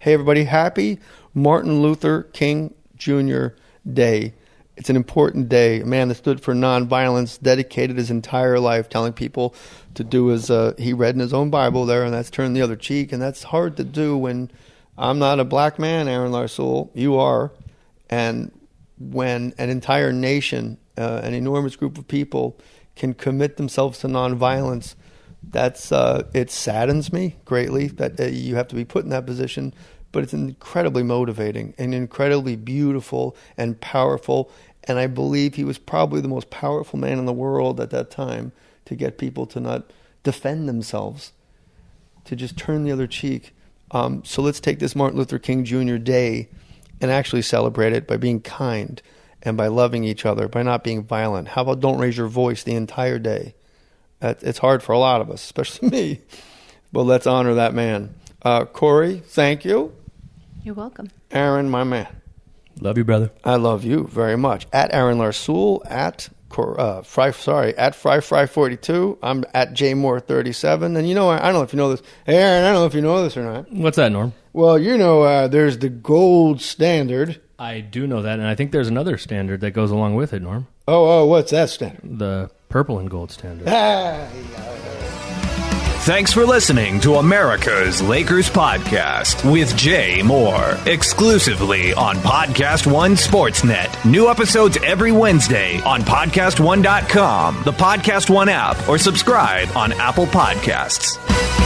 hey everybody, happy Martin Luther King Jr. Day. It's an important day. A man that stood for nonviolence, dedicated his entire life telling people to do as he read in his own Bible there, and that's turn the other cheek. And that's hard to do when I'm not a black man, Aaron Larsoul. You are. And when an entire nation, an enormous group of people can commit themselves to nonviolence. That's it saddens me greatly that you have to be put in that position, but it's incredibly motivating and incredibly beautiful and powerful. And I believe he was probably the most powerful man in the world at that time to get people to not defend themselves, to just turn the other cheek. So let's take this Martin Luther King Jr. Day and actually celebrate it by being kind and by loving each other, by not being violent. How about don't raise your voice the entire day? It's hard for a lot of us, especially me. But let's honor that man. Corey, thank you. You're welcome. Aaron, my man. Love you, brother. I love you very much. At Aaron Larsoul, at Fry42. I'm at JMohr37. And you know, I don't know if you know this. Hey, Aaron, I don't know if you know this or not. What's that, Norm? Well, you know, there's the gold standard. I do know that, and I think there's another standard that goes along with it, Norm. Oh, what's that standard? The purple and gold standard. Thanks for listening to America's Lakers Podcast with Jay Mohr, exclusively on Podcast One Sportsnet. New episodes every Wednesday on PodcastOne.com, the Podcast One app, or subscribe on Apple Podcasts.